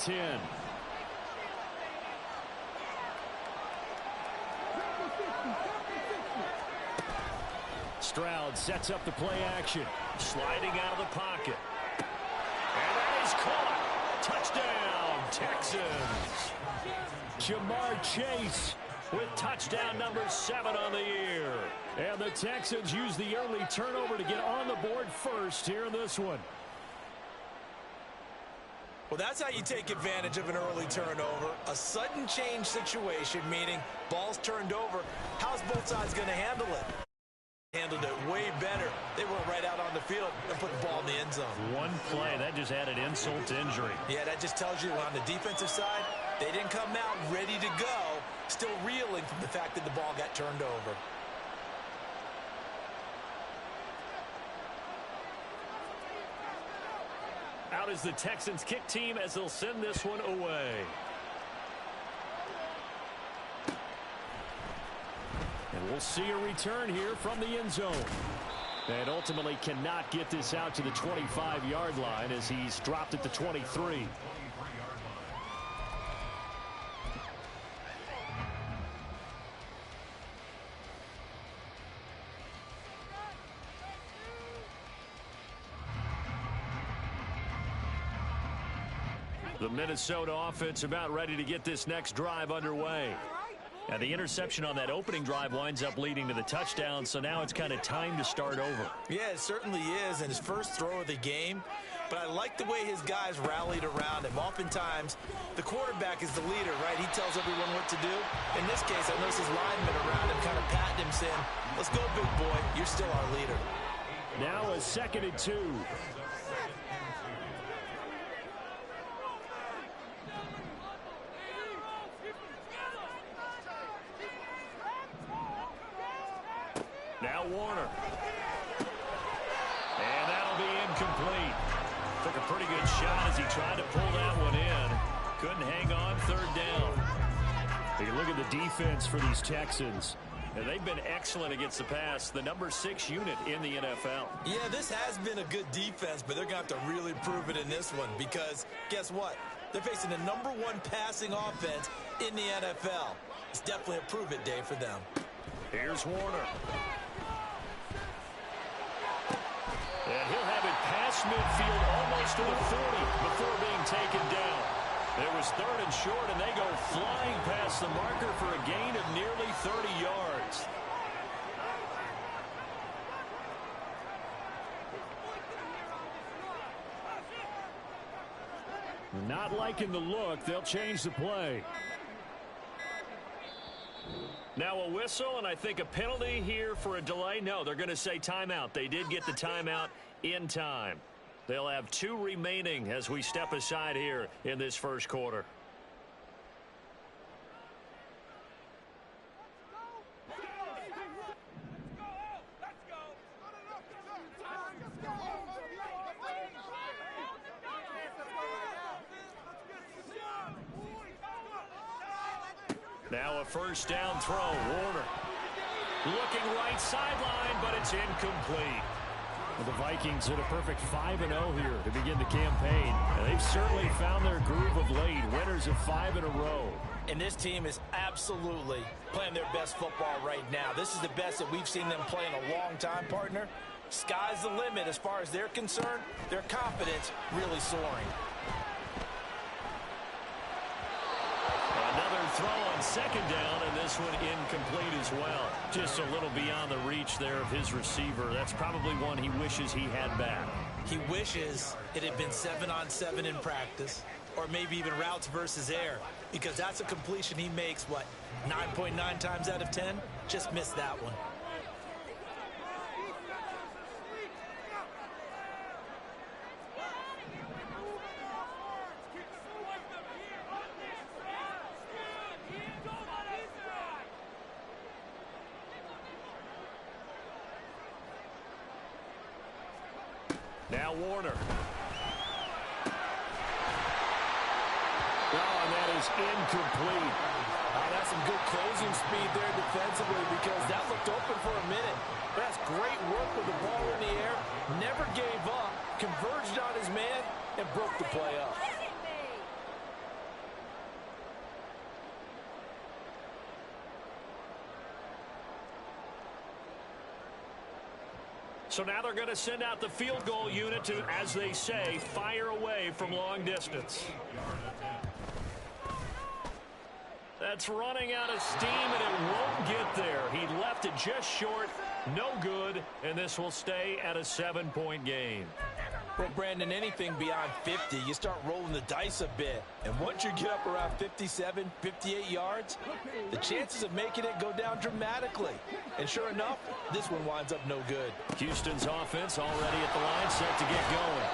10. Stroud sets up the play action. Sliding out of the pocket. And that is caught. Touchdown, Texans. Jamar Chase with touchdown number 7 on the year. And the Texans use the early turnover to get on the board first here in this one. Well, that's how you take advantage of an early turnover. A sudden change situation, meaning ball's turned over. How's both sides going to handle it? Handled it way better. They went right out on the field and put the ball in the end zone. One play, that just added insult to injury. Yeah, that just tells you on the defensive side, they didn't come out ready to go, still reeling from the fact that the ball got turned over. Out is the Texans kick team as they'll send this one away. And we'll see a return here from the end zone. And ultimately cannot get this out to the 25-yard line as he's dropped at the 23. The Minnesota offense about ready to get this next drive underway. And the interception on that opening drive winds up leading to the touchdown, so now it's kind of time to start over. Yeah, it certainly is, and his first throw of the game. But I like the way his guys rallied around him. Oftentimes, the quarterback is the leader, right? He tells everyone what to do. In this case, I notice his linemen around him kind of patting him, saying, "Let's go, big boy. You're still our leader." Now a 2nd and 2. Now Warner. And that'll be incomplete. Took a pretty good shot as he tried to pull that one in. Couldn't hang on 3rd down. Take a look at the defense for these Texans. And they've been excellent against the pass. The number 6 unit in the NFL. Yeah, this has been a good defense, but they're going to have to really prove it in this one because guess what? They're facing the number 1 passing offense in the NFL. It's definitely a prove-it day for them. Here's Warner. And he'll have it past midfield almost to the 40 before being taken down. It was 3rd and short, and they go flying past the marker for a gain of nearly 30 yards. Not liking the look. They'll change the play. Now a whistle, and I think a penalty here for a delay. No, they're going to say timeout. They did get the timeout in time. They'll have 2 remaining as we step aside here in this first quarter. Now a 1st down throw. Warner looking right sideline, but it's incomplete. Well, the Vikings hit a perfect 5-0 here to begin the campaign. And they've certainly found their groove of late. Winners of 5 in a row. And this team is absolutely playing their best football right now. This is the best that we've seen them play in a long time, partner. Sky's the limit as far as they're concerned. Their confidence really soaring. Another throw on 2nd down, and this one incomplete as well. Just a little beyond the reach there of his receiver. That's probably one he wishes he had back. He wishes it had been 7-on-7 in practice, or maybe even routes versus air, because that's a completion he makes, 9.9 times out of 10? Just missed that one. Now Warner. Oh, and that is incomplete. That's some good closing speed there defensively because that looked open for a minute. But that's great work with the ball in the air. Never gave up, converged on his man, and broke the play up. So now they're going to send out the field goal unit to, as they say, fire away from long distance. That's running out of steam, and it won't get there. He left it just short. No good, and this will stay at a 7-point game. Well, Brandon, anything beyond 50, you start rolling the dice a bit. And once you get up around 57, 58 yards, the chances of making it go down dramatically. And sure enough, this one winds up no good. Houston's offense already at the line, set to get going.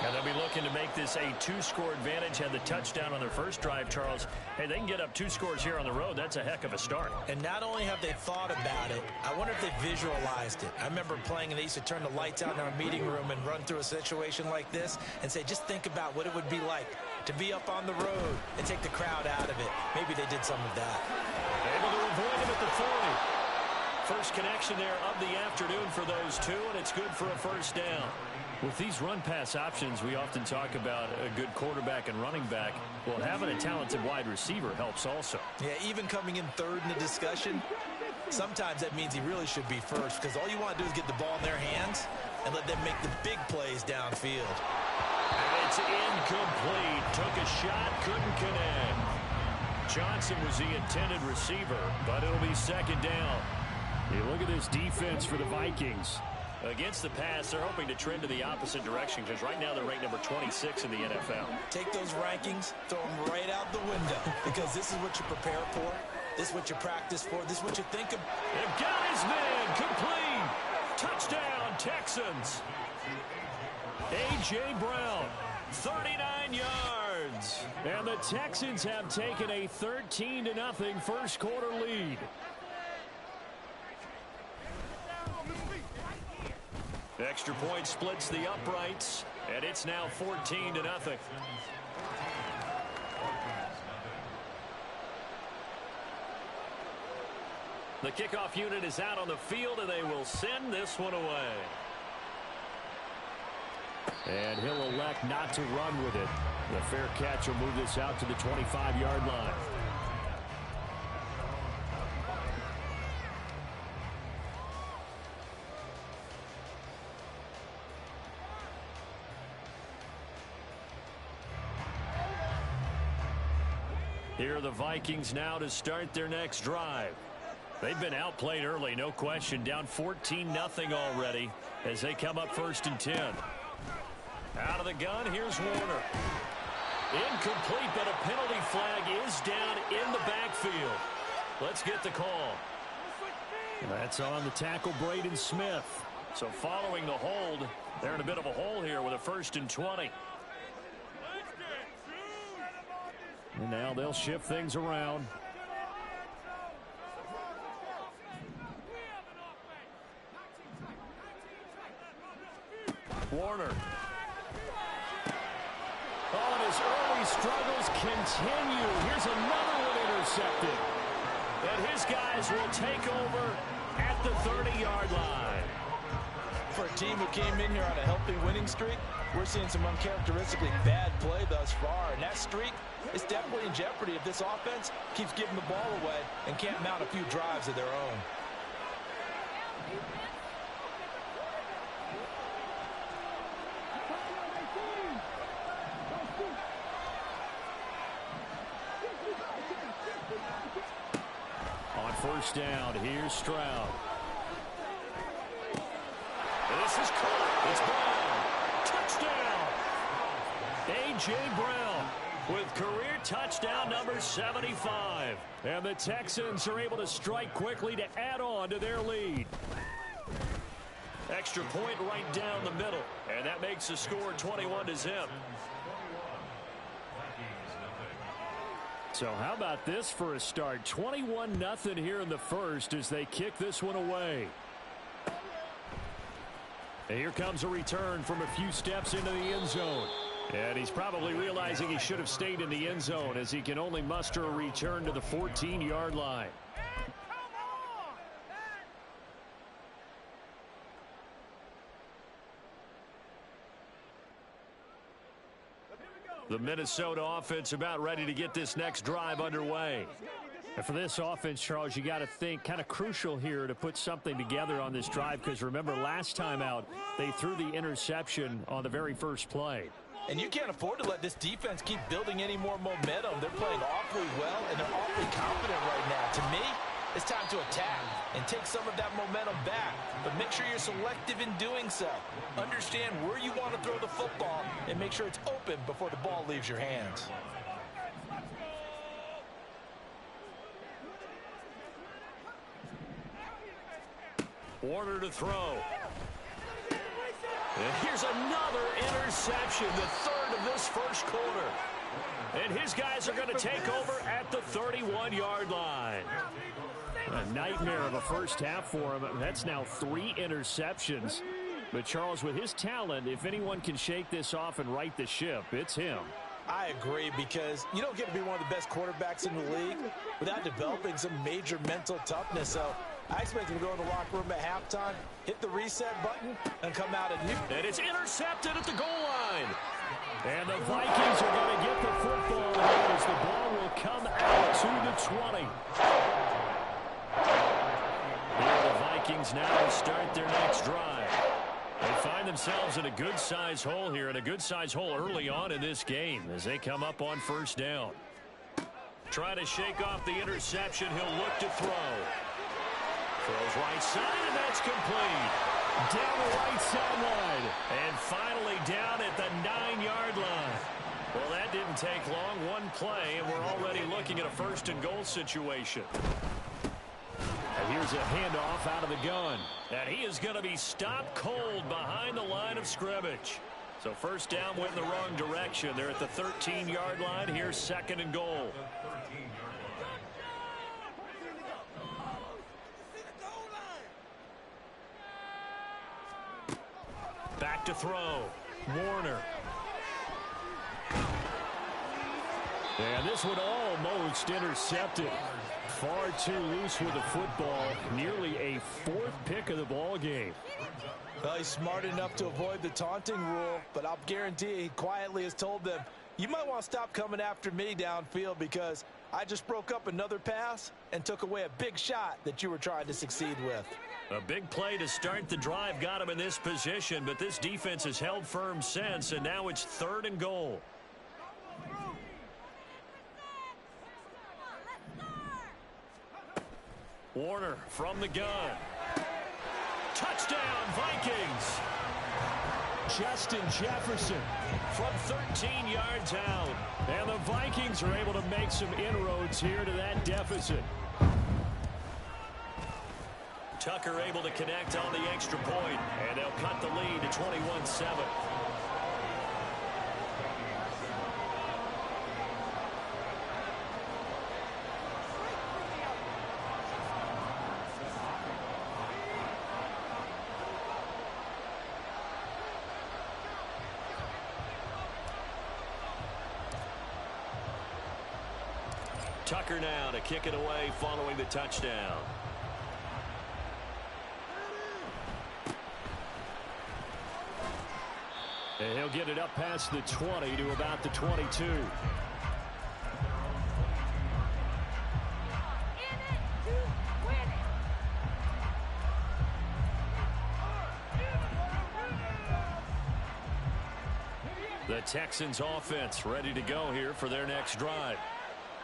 And they'll be looking to make this a 2-score advantage. Had the touchdown on their first drive, Charles. Hey, they can get up 2 scores here on the road. That's a heck of a start. And not only have they thought about it, I wonder if they visualized it. I remember playing, and they used to turn the lights out in our meeting room and run through a situation like this and say, just think about what it would be like to be up on the road and take the crowd out of it. Maybe they did some of that. Able to avoid him at the 40. First connection there of the afternoon for those two, and it's good for a first down. With these run-pass options, we often talk about a good quarterback and running back. Well, having a talented wide receiver helps also. Yeah, even coming in third in the discussion, sometimes that means he really should be first, because all you want to do is get the ball in their hands and let them make the big plays downfield. And it's incomplete. Took a shot, couldn't connect. Johnson was the intended receiver, but it'll be second down. You look at this defense for the Vikings. Against the pass, they're hoping to trend to the opposite direction because right now they're ranked number 26 in the NFL. Take those rankings, throw them right out the window because this is what you prepare for. This is what you practice for. This is what you think of. They've got his man complete. Touchdown, Texans. A.J. Brown, 39 yards. And the Texans have taken a 13-0 first quarter lead. Extra point splits the uprights, and it's now 14-0. The kickoff unit is out on the field, and they will send this one away. And he'll elect not to run with it. The fair catch will move this out to the 25-yard line. Here are the Vikings now to start their next drive. They've been outplayed early, no question. Down 14-0 already as they come up 1st and 10. Out of the gun, here's Warner. Incomplete, but a penalty flag is down in the backfield. Let's get the call. That's on the tackle, Braden Smith. So following the hold, they're in a bit of a hole here with a 1st and 20. And now they'll shift things around. Warner. Oh, and his early struggles continue. Here's another one intercepted. And his guys will take over at the 30-yard line. For a team who came in here on a healthy winning streak, we're seeing some uncharacteristically bad play thus far. And that streak is definitely in jeopardy if this offense keeps giving the ball away and can't mount a few drives of their own. On 1st down, here's Stroud. This is caught. It's Brown. Touchdown. A.J. Brown with career touchdown number 75. And the Texans are able to strike quickly to add on to their lead. Extra point right down the middle. And that makes the score 21-0. So how about this for a start? 21-0 here in the first as they kick this one away. And here comes a return from a few steps into the end zone. And he's probably realizing he should have stayed in the end zone as he can only muster a return to the 14-yard line. The Minnesota offense about ready to get this next drive underway. And for this offense, Charles, you got to think kind of crucial here to put something together on this drive, because remember last time out they threw the interception on the very first play. And you can't afford to let this defense keep building any more momentum. They're playing awfully well, and they're awfully confident right now. To me, it's time to attack and take some of that momentum back. But make sure you're selective in doing so. Understand where you want to throw the football and make sure it's open before the ball leaves your hands. Warner to throw. And here's another interception, the third of this first quarter. And his guys are going to take over at the 31-yard line. A nightmare of a first half for him. That's now 3 interceptions. But Charles, with his talent, if anyone can shake this off and right the ship, it's him. I agree, because you don't get to be one of the best quarterbacks in the league without developing some major mental toughness. So I expect him to go in the locker room at halftime, hit the reset button, and come out and And it's intercepted at the goal line. And the Vikings are going to get the football as the ball will come out to the 20. Here the Vikings now start their next drive. They find themselves in a good-sized hole here, and a good-sized hole early on in this game as they come up on first down. Try to shake off the interception. He'll look to throw. Throws right side, and that's complete. Down the right sideline. And finally down at the 9-yard line. Well, that didn't take long. One play, and we're already looking at a first-and-goal situation. And here's a handoff out of the gun. And he is going to be stopped cold behind the line of scrimmage. So first down went in the wrong direction. They're at the 13-yard line. Here's second and goal. Back to throw. Warner. And this one almost intercepted. Far too loose with the football. Nearly a 4th pick of the ball game. Well, he's smart enough to avoid the taunting rule, but I'll guarantee he quietly has told them, you might want to stop coming after me downfield, because I just broke up another pass and took away a big shot that you were trying to succeed with. A big play to start the drive got him in this position, but this defense has held firm since, and now it's 3rd and goal. Warner from the gun. Touchdown, Vikings. Justin Jefferson from 13 yards out. And the Vikings are able to make some inroads here to that deficit. Tucker able to connect on the extra point, and they'll cut the lead to 21-7. Tucker now to kick it away following the touchdown. And he'll get it up past the 20 to about the 22. The Texans offense ready to go here for their next drive.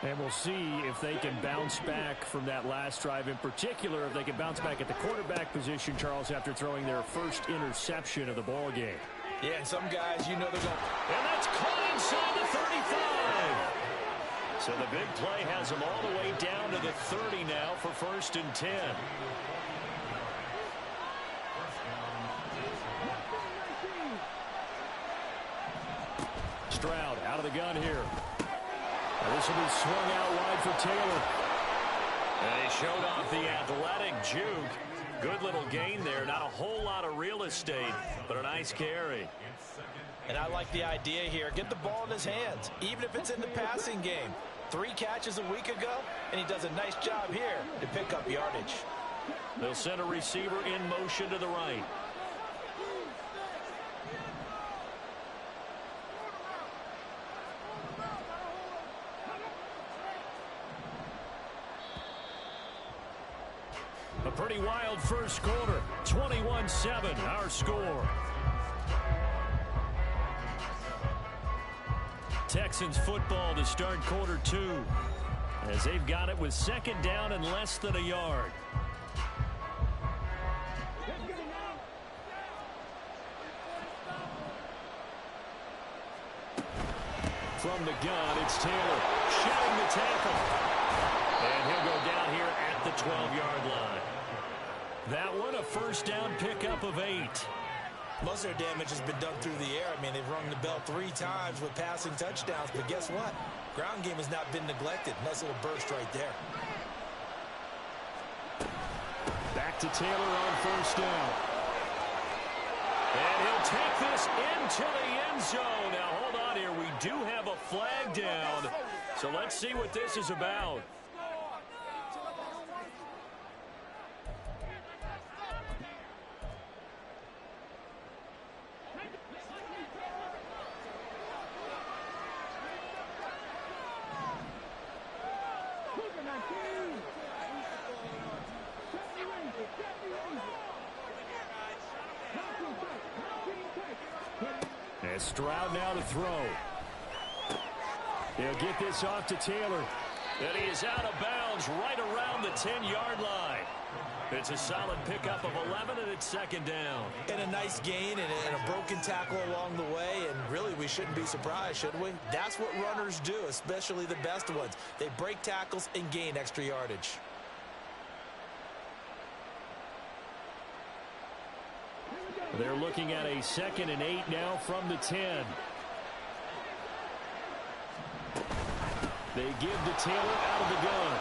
And we'll see if they can bounce back from that last drive. In particular, if they can bounce back at the quarterback position, Charles, after throwing their first interception of the ball game. Yeah, and some guys, you know they're going. And that's caught inside the 35. So the big play has them all the way down to the 30 now for 1st and 10. Stroud out of the gun here. And this will be swung out wide for Taylor. And he showed off the athletic juke. Good little gain there. Not a whole lot of real estate, but a nice carry. And I like the idea here. Get the ball in his hands, even if it's in the passing game. 3 catches a week ago, and he does a nice job here to pick up yardage. They'll send a receiver in motion to the right. Pretty wild first quarter. 21-7, our score. Texans football to start quarter 2, as they've got it with second down and less than a yard. From the gun, it's Taylor shedding the tackle. And he'll go down here at the 12-yard line. That one, a first down pickup of 8. Most of their damage has been done through the air. I mean, they've rung the bell 3 times with passing touchdowns. But guess what? Ground game has not been neglected. Nice little burst right there. Back to Taylor on first down. And he'll take this into the end zone. Now, hold on here. We do have a flag down. So let's see what this is about. And Stroud now to throw. He'll get this off to Taylor. And he is out of bounds right around the 10-yard line. It's a solid pickup of 11, and it's second down. And a nice gain and a broken tackle along the way. And really, we shouldn't be surprised, should we? That's what runners do, especially the best ones. They break tackles and gain extra yardage. They're looking at a 2nd and 8 now from the 10. They give to Taylor out of the gun.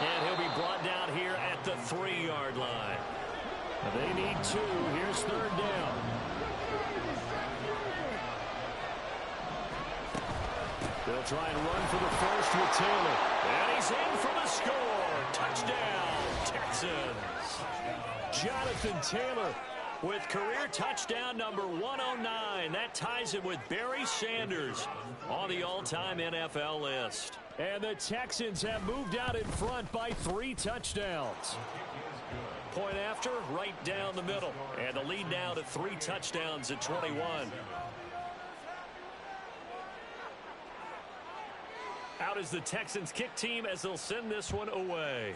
And he'll be brought down here at the 3-yard line. They need 2. Here's third down. They'll try and run for the first with Taylor. And he's in for the score. Touchdown, Texans. Jonathan Taylor with career touchdown number 109. That ties him with Barry Sanders on the all-time NFL list. And the Texans have moved out in front by 3 touchdowns. Point after, right down the middle. And the lead now to 3 touchdowns at 21. Out is the Texans kick team as they'll send this one away.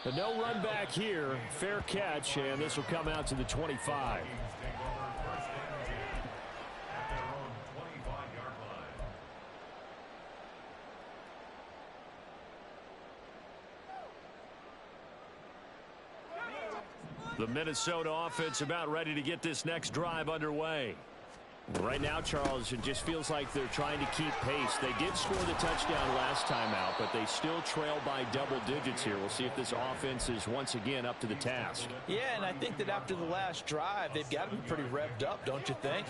But no run back here. Fair catch, and this will come out to the 25. The Minnesota offense about ready to get this next drive underway. Right now, Charles, it just feels like they're trying to keep pace. They did score the touchdown last time out, but they still trail by double digits here. We'll see if this offense is once again up to the task. Yeah, and I think that after the last drive, they've got to be pretty revved up, don't you think?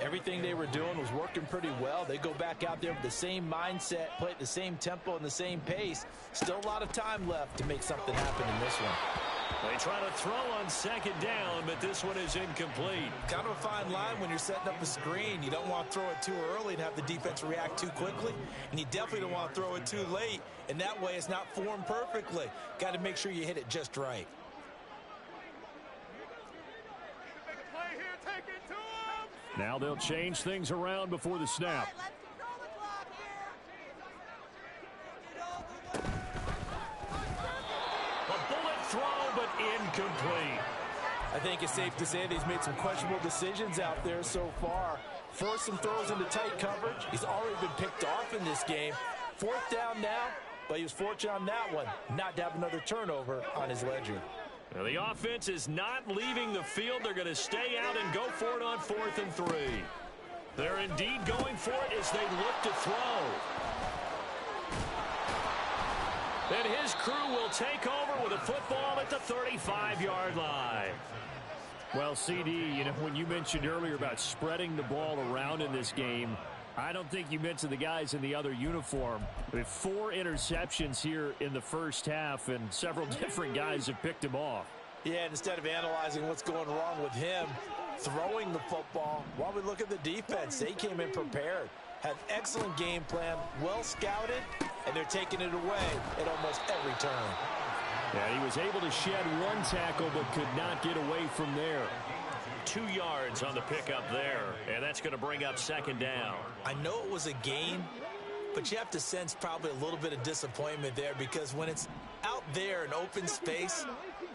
Everything they were doing was working pretty well. They go back out there with the same mindset, play at the same tempo and the same pace. Still a lot of time left to make something happen in this one. They try to throw on second down, but this one is incomplete. Kind of a fine line when you're setting up a screen. You don't want to throw it too early and have the defense react too quickly. And you definitely don't want to throw it too late. And that way it's not formed perfectly. Got to make sure you hit it just right. Now they'll change things around before the snap. Incomplete. I think it's safe to say that he's made some questionable decisions out there so far. Forced some throws into tight coverage. He's already been picked off in this game. 4th down now, but he was fortunate on that one not to have another turnover on his ledger. Now the offense is not leaving the field. They're going to stay out and go for it on 4th and 3. They're indeed going for it as they look to throw. Then his crew will take over with a football at the 35-yard line. Well, CD, you know, when you mentioned earlier about spreading the ball around in this game, I don't think you mentioned the guys in the other uniform. With 4 interceptions here in the first half, and several different guys have picked him off. Yeah, and instead of analyzing what's going wrong with him throwing the football, while we look at the defense, they came in prepared. have excellent game plan, well scouted, and they're taking it away at almost every turn. Yeah, he was able to shed one tackle but could not get away from there. 2 yards on the pickup there, and that's going to bring up second down. I know it was a gain, but you have to sense probably a little bit of disappointment there because when it's out there in open space,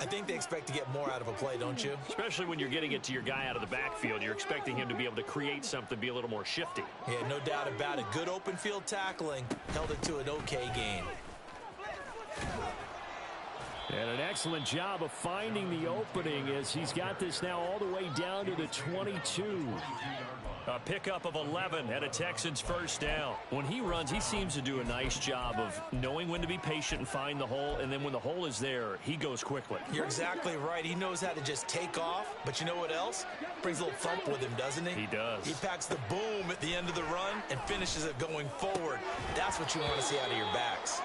I think they expect to get more out of a play, don't you? Especially when you're getting it to your guy out of the backfield. You're expecting him to be able to create something, be a little more shifty. Yeah, no doubt about it. Good open field tackling held it to an okay gain. And an excellent job of finding the opening as he's got this now all the way down to the 22. A pickup of 11 and a Texans first down. When he runs, he seems to do a nice job of knowing when to be patient and find the hole, and then when the hole is there, he goes quickly. You're exactly right. He knows how to just take off, but you know what else? Brings a little thump with him, doesn't he? He does. He packs the boom at the end of the run and finishes it going forward. That's what you want to see out of your backs.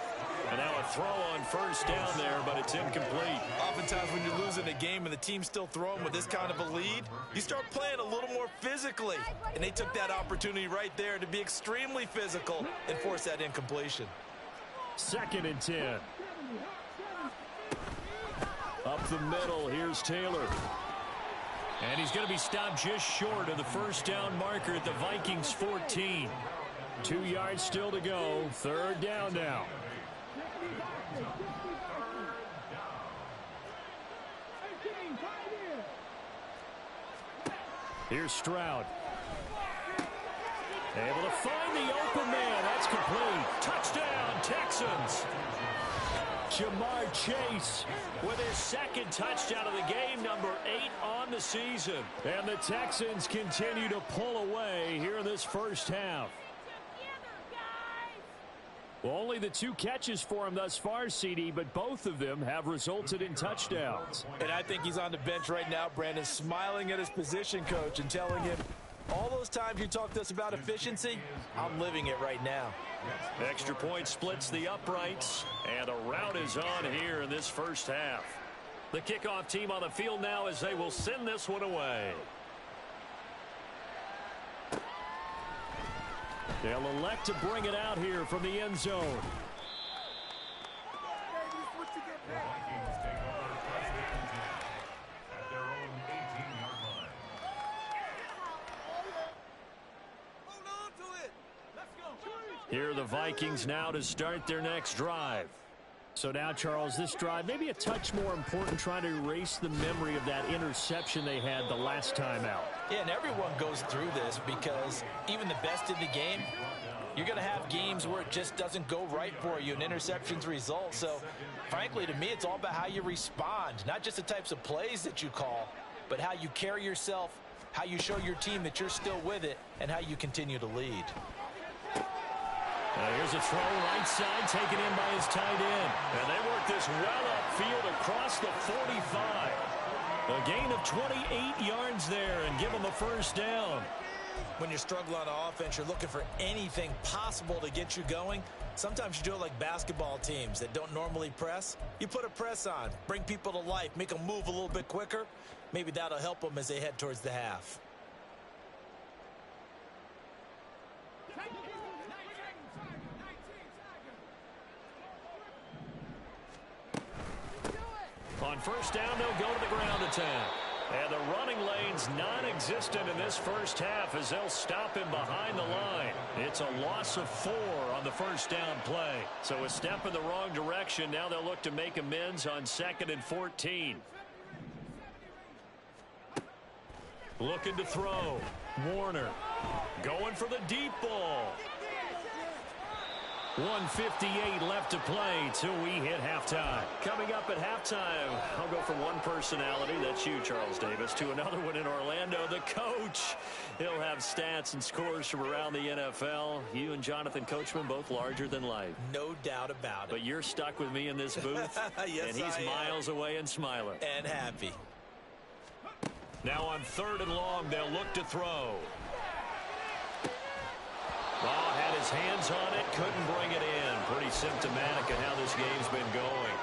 And now a throw on first down there, but it's incomplete. Oftentimes when you're losing a game and the team's still throwing with this kind of a lead, you start playing a little more physically. And they took that opportunity right there to be extremely physical and force that incompletion. 2nd and 10. Up the middle, here's Taylor. And he's going to be stopped just short of the first down marker at the Vikings 14. 2 yards still to go. 3rd down now. Here's Stroud. Able to find the open man. That's complete. Touchdown, Texans. Jamar Chase with his 2nd touchdown of the game, number 8 on the season. And the Texans continue to pull away here in this first half. Well, only the 2 catches for him thus far, CD, but both of them have resulted in touchdowns. And I think he's on the bench right now, Brandon, smiling at his position coach and telling him, all those times you talked to us about efficiency, I'm living it right now. Extra point splits the uprights, and a rout is on here in this first half. The kickoff team on the field now as they will send this one away. They'll elect to bring it out here from the end zone. Here are the Vikings now to start their next drive. So now, Charles, this drive maybe a touch more important, trying to erase the memory of that interception they had the last time out. Yeah, and everyone goes through this because even the best in the game, you're going to have games where it just doesn't go right for you and interceptions result. So, frankly, to me, it's all about how you respond, not just the types of plays that you call, but how you carry yourself, how you show your team that you're still with it, and how you continue to lead. Here's a throw right side taken in by his tight end. And they work this well upfield across the 45. A gain of 28 yards there and give them a first down. When you're struggling on offense, you're looking for anything possible to get you going. Sometimes you do it like basketball teams that don't normally press. You put a press on, bring people to life, make them move a little bit quicker. Maybe that'll help them as they head towards the half. On first down, they'll go to the ground attack. And the running lane's non-existent in this first half as they'll stop him behind the line. It's a loss of 4 on the first down play. So a step in the wrong direction. Now they'll look to make amends on 2nd and 14. Looking to throw. Warner going for the deep ball. 1:58 left to play till we hit halftime. Coming up at halftime, I'll go from one personality, that's you, Charles Davis, to another one in Orlando, the coach. He'll have stats and scores from around the NFL. You and Jonathan Coachman, both larger than life. No doubt about it. But you're stuck with me in this booth, yes, and he's miles away and smiling. And happy. Now on 3rd and long, they'll look to throw. Ball had his hands on it, couldn't bring it in. Pretty symptomatic of how this game's been going.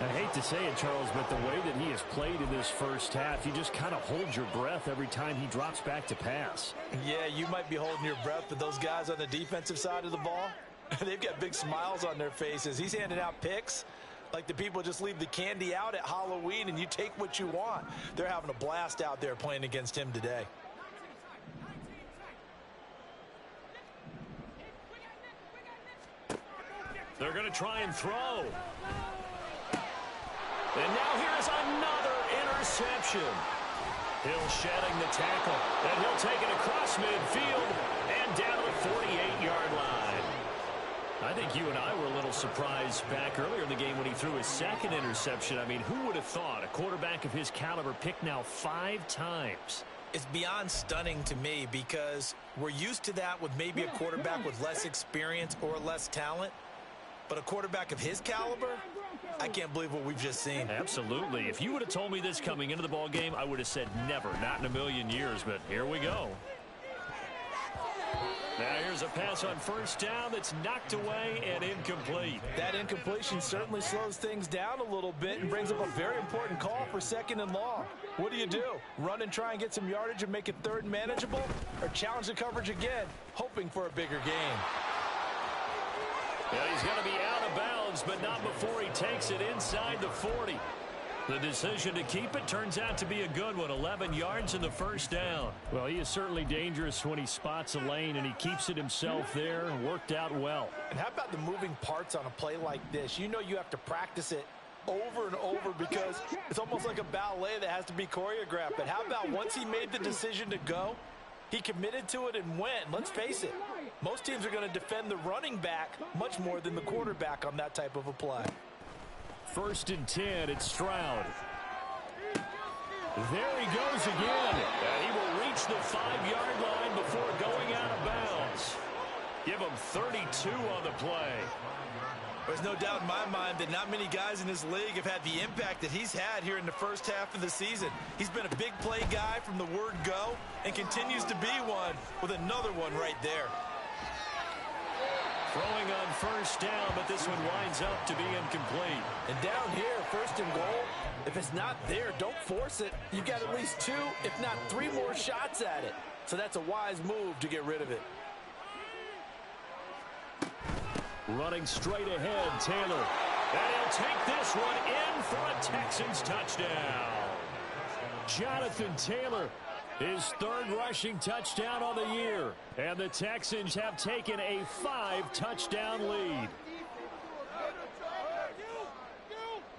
I hate to say it, Charles, but the way that he has played in this first half, you just kind of hold your breath every time he drops back to pass. Yeah, you might be holding your breath, but those guys on the defensive side of the ball, they've got big smiles on their faces. He's handing out picks like the people just leave the candy out at Halloween and you take what you want. They're having a blast out there playing against him today. They're going to try and throw. And now here's another interception. Hill shedding the tackle, and he'll take it across midfield and down to the 48-yard line. I think you and I were a little surprised back earlier in the game when he threw his second interception. I mean, who would have thought a quarterback of his caliber picked now 5 times? It's beyond stunning to me because we're used to that with maybe a quarterback with less experience or less talent. But a quarterback of his caliber, I can't believe what we've just seen. Absolutely. If you would have told me this coming into the ball game, I would have said never, not in a million years. But here we go. Now here's a pass on first down that's knocked away and incomplete. That incompletion certainly slows things down a little bit and brings up a very important call for 2nd and long. What do? Run and try and get some yardage and make it 3rd and manageable? Or challenge the coverage again, hoping for a bigger gain? Yeah, he's going to be out of bounds, but not before he takes it inside the 40. The decision to keep it turns out to be a good one. 11 yards in the first down. Well, he is certainly dangerous when he spots a lane, and he keeps it himself there. Worked out well. And how about the moving parts on a play like this? You know you have to practice it over and over because it's almost like a ballet that has to be choreographed. But how about once he made the decision to go, he committed to it and went. Let's face it, most teams are going to defend the running back much more than the quarterback on that type of a play. 1st and 10, it's Stroud. There he goes again. And he will reach the 5-yard line before going out of bounds. Give him 32 on the play. There's no doubt in my mind that not many guys in this league have had the impact that he's had here in the first half of the season. He's been a big play guy from the word go and continues to be one with another one right there. Throwing on first down, but this one winds up to be incomplete. And down here, 1st and goal, if it's not there, don't force it. You've got at least 2, if not 3 more shots at it. So that's a wise move to get rid of it. Running straight ahead, Taylor. And he'll take this one in for a Texans touchdown. Jonathan Taylor, his 3rd rushing touchdown on the year. And the Texans have taken a 5-touchdown lead.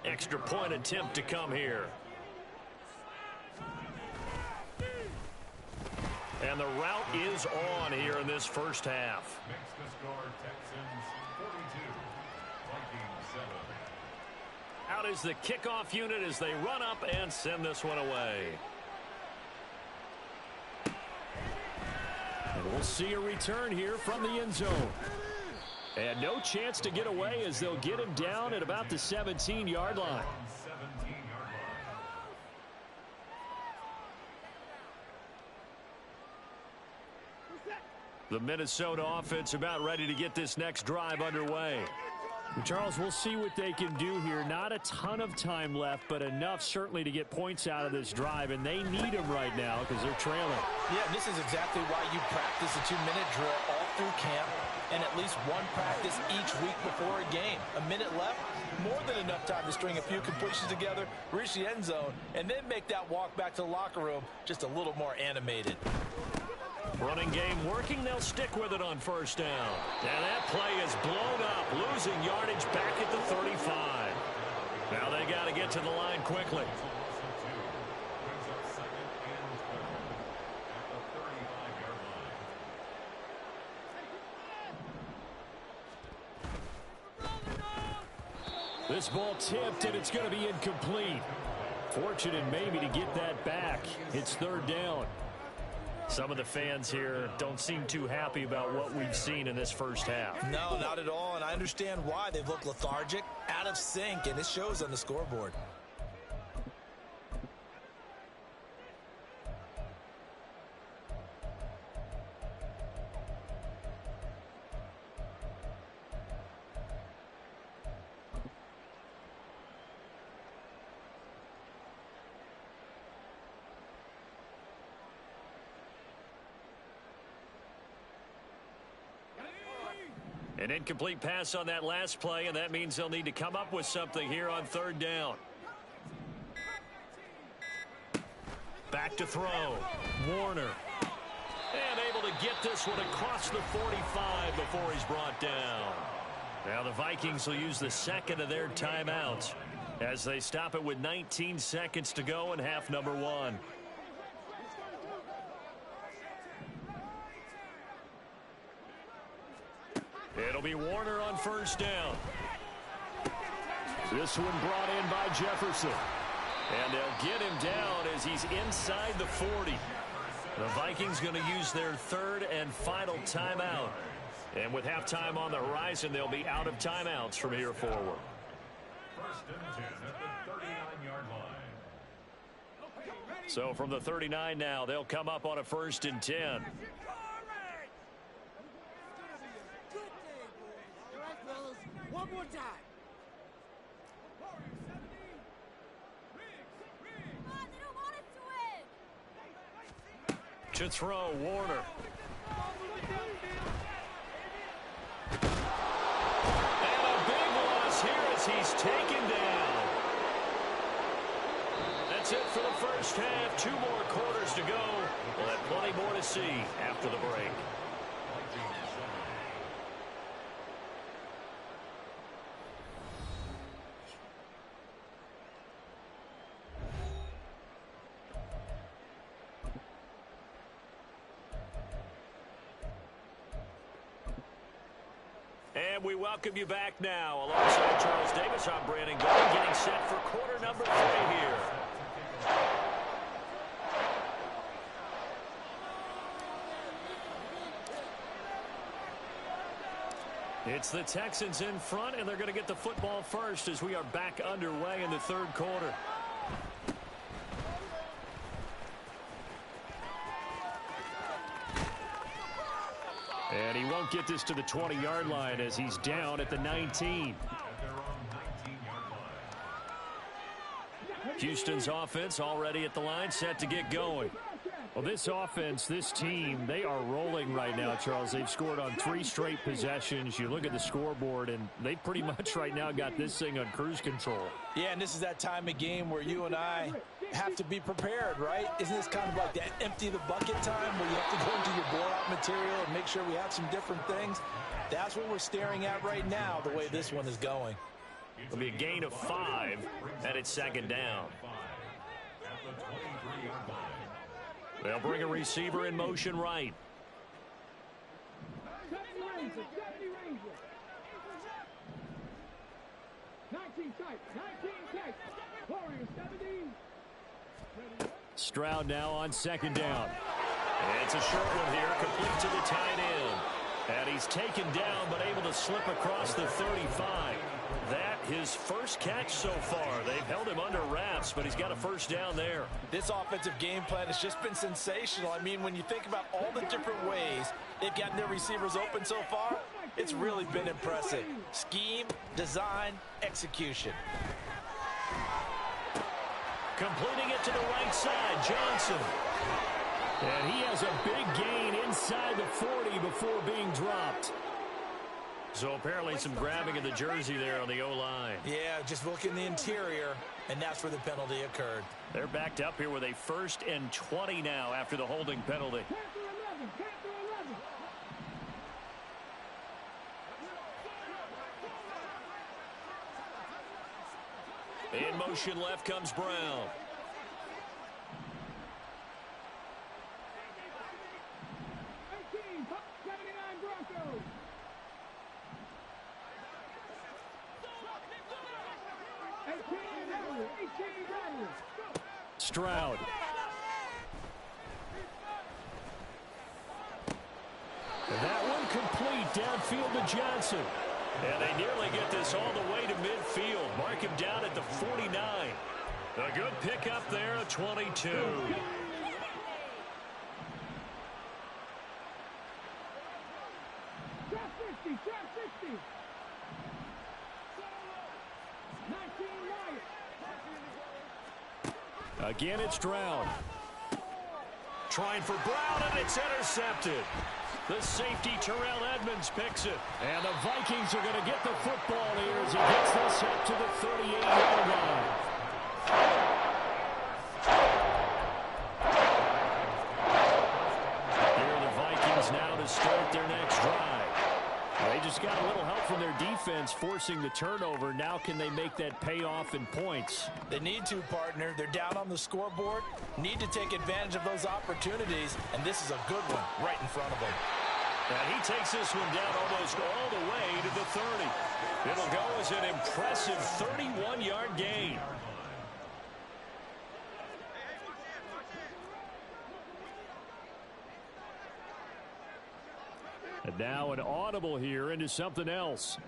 Extra point attempt to come here. And the route is on here in this first half. Out is the kickoff unit as they run up and send this one away. And we'll see a return here from the end zone. And no chance to get away as they'll get him down at about the 17-yard line. The Minnesota offense about ready to get this next drive underway. Charles, we'll see what they can do here. Not a ton of time left, but enough certainly to get points out of this drive, and they need them right now because they're trailing. Yeah, this is exactly why you practice a 2-minute drill all through camp and at least one practice each week before a game. A minute left, more than enough time to string a few completions together, reach the end zone, and then make that walk back to the locker room just a little more animated. Running game working. They'll stick with it on first down. And that play is blown up, losing yardage back at the 35. Now they got to get to the line quickly. This ball tipped, and it's going to be incomplete. Fortunate maybe to get that back. It's 3rd down. Some of the fans here don't seem too happy about what we've seen in this first half. No, not at all, and I understand why. They've looked lethargic, out of sync, and it shows on the scoreboard. An incomplete pass on that last play, and that means they'll need to come up with something here on third down. Back to throw. Warner. And able to get this one across the 45 before he's brought down. Now the Vikings will use the second of their timeouts as they stop it with 19 seconds to go in half number one. It'll be Warner on first down. This one brought in by Jefferson. And they'll get him down as he's inside the 40. The Vikings going to use their third and final timeout. And with halftime on the horizon, they'll be out of timeouts from here forward. First and 10 at the 39-yard line. So from the 39 now, they'll come up on a first and 10. One more time. To throw, Warner. And a big loss here as he's taken down. That's it for the first half. 2 more quarters to go. We'll have plenty more to see after the break. And we welcome you back now. Alongside Charles Davis, I'm Brandon Gold, getting set for quarter number 3 here. It's the Texans in front, and they're going to get the football first as we are back underway in the third quarter. And he won't get this to the 20-yard line as he's down at the 19. Houston's offense already at the line, set to get going. Well, this offense, this team, they are rolling right now, Charles. They've scored on 3 straight possessions. You look at the scoreboard, and they pretty much right now got this thing on cruise control. Yeah, and this is that time of game where you and I have to be prepared, right? Isn't this kind of like that empty the bucket time where you have to go into your blowout material and make sure we have some different things? That's what we're staring at right now, the way this one is going. It'll be a gain of 5, and it's second down. They'll bring a receiver in motion right. Stroud now on second down. And it's a short one here, complete to the tight end. And he's taken down, but able to slip across the 35. That his first catch so far. They've held him under wraps, but he's got a first down there. This offensive game plan has just been sensational. I mean, when you think about all the different ways they've gotten their receivers open so far, it's really been impressive. Scheme, design, execution. Completing it to the right side, Johnson. And he has a big gain inside the 40 before being dropped. So apparently some grabbing of the jersey there on the O-line. Yeah, just look in the interior, and that's where the penalty occurred. They're backed up here with a 1st and 20 now after the holding penalty. In motion left comes Brown. Stroud. And that one complete downfield to Johnson. And they nearly get this all the way to midfield. Mark him down at the 49. A good pickup there, a 22. Again, it's Stroud. trying for Brown, and it's intercepted. The safety, Terrell Edmonds, picks it. And the Vikings are going to get the football here as he gets this up to the 38-yard line. Here are the Vikings now to start their next drive. They just got a little help from their defense forcing the turnover. Now can they make that pay off in points? They need to, partner. They're down on the scoreboard. Need to take advantage of those opportunities, and this is a good one right in front of them. And he takes this one down almost all the way to the 30. It'll go as an impressive 31-yard gain. And now an audible here into something else.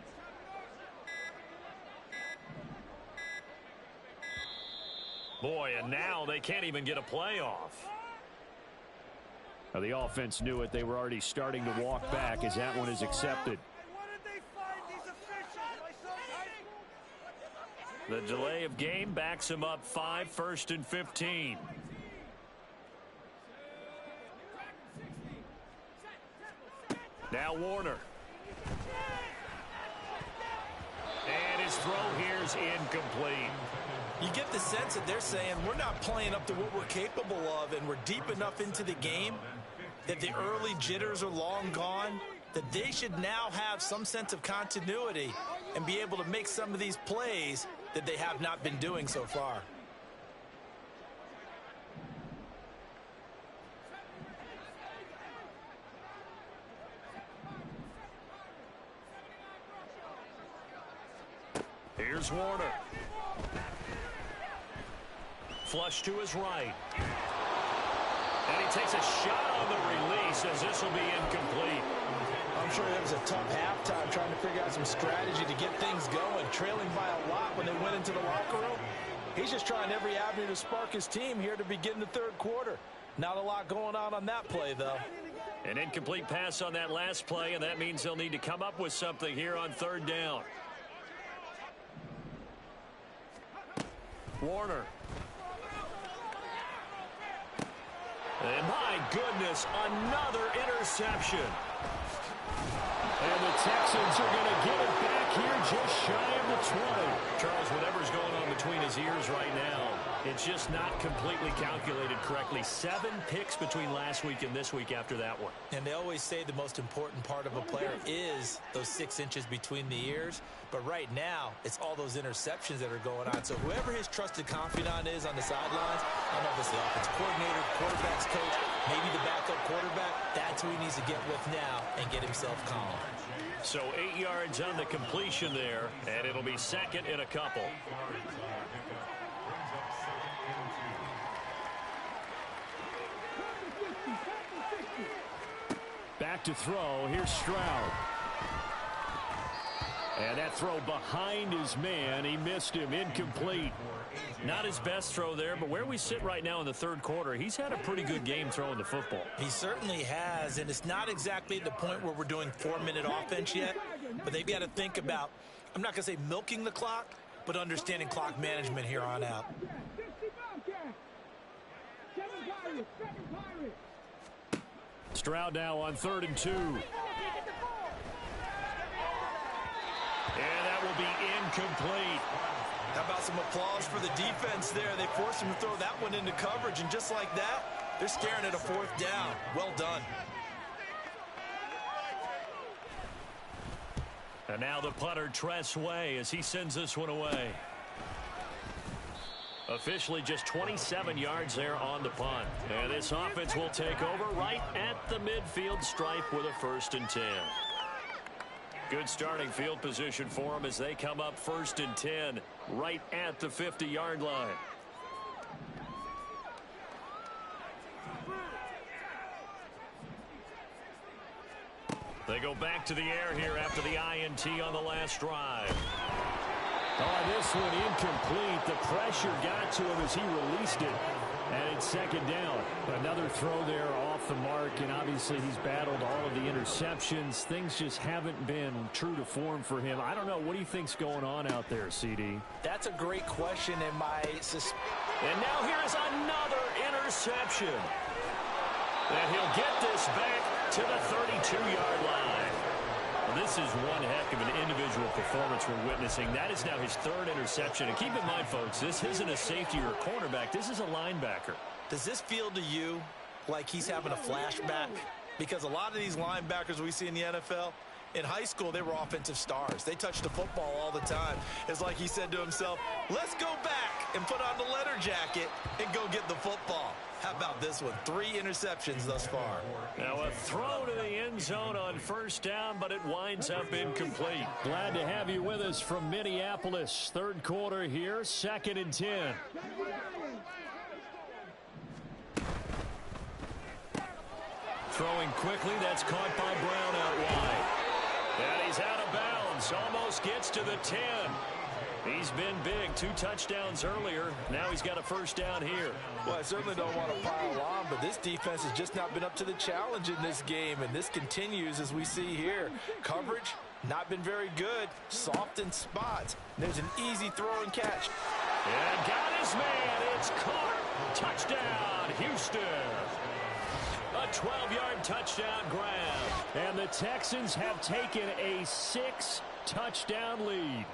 Boy, and now they can't even get a playoff. Now the offense knew it. They were already starting to walk back as that one is accepted. The delay of game backs him up 5, 1st and 15. Now Warner. And his throw here is incomplete. You get the sense that they're saying we're not playing up to what we're capable of, and we're deep enough into the game that the early jitters are long gone, that they should now have some sense of continuity and be able to make some of these plays that they have not been doing so far. Here's Warner. Flush to his right. And he takes a shot on the release as this will be incomplete. I'm sure it was a tough halftime trying to figure out some strategy to get things going, trailing by a lot when they went into the locker room. He's just trying every avenue to spark his team here to begin the third quarter. Not a lot going on that play, though. An incomplete pass on that last play, and that means they'll need to come up with something here on third down. Warner. And my goodness, another interception. And the Texans are going to get it back here just shy of the 20. Charles, whatever's going on between his ears right now, it's just not completely calculated correctly. 7 picks between last week and this week after that one. And they always say the most important part of a player is those 6 inches between the ears. But right now, it's all those interceptions that are going on. So whoever his trusted confidant is on the sidelines, I don't know if it's the offensive coordinator, quarterback's coach, maybe the backup quarterback, that's who he needs to get with now and get himself calm. So 8 yards on the completion there, and it'll be second and a couple. Back to throw. Here's Stroud. And that throw behind his man. He missed him. Incomplete. Not his best throw there, but where we sit right now in the third quarter, he's had a pretty good game throwing the football. He certainly has, and it's not exactly at the point where we're doing 4-minute offense yet, but they've got to think about, I'm not going to say milking the clock, but understanding clock management here on out. Stroud now on 3rd and 2. And that will be incomplete. How about some applause for the defense there? They forced him to throw that one into coverage, and just like that, they're staring at a 4th down. Well done. And now the punter, Tress Way, as he sends this one away. Officially just 27 yards there on the punt. And this offense will take over right at the midfield stripe with a 1st and 10. Good starting field position for them as they come up 1st and 10 right at the 50-yard line. They go back to the air here after the INT on the last drive. Oh, this one incomplete. The pressure got to him as he released it. And it's 2nd down. Another throw there off the mark, and obviously he's battled all of the interceptions. Things just haven't been true to form for him. I don't know. What do you think's going on out there, CD? That's a great question, and my And now here is another interception. And he'll get this back to the 32-yard line. Well, this is one heck of an individual performance we're witnessing. That is now his third interception. And keep in mind, folks, this isn't a safety or a cornerback. This is a linebacker. Does this feel to you like he's having a flashback? Because a lot of these linebackers we see in the NFL, in high school, they were offensive stars. They touched the football all the time. It's like he said to himself, let's go back and put on the letter jacket and go get the football. How about this one? 3 interceptions thus far. Now a throw to the end zone on first down, but it winds up incomplete. Glad to have you with us from Minneapolis. Third quarter here, 2nd and 10. Throwing quickly, that's caught by Brown out wide. And he's out of bounds, almost gets to the 10. He's been big, 2 touchdowns earlier. Now he's got a first down here. Well, I certainly don't want to pile on, but this defense has just not been up to the challenge in this game, and this continues as we see here. Coverage, not been very good. Soft in spots. There's an easy throw and catch. And got his man. It's caught. Touchdown, Houston. A 12-yard touchdown grab. And the Texans have taken a 6-touchdown lead.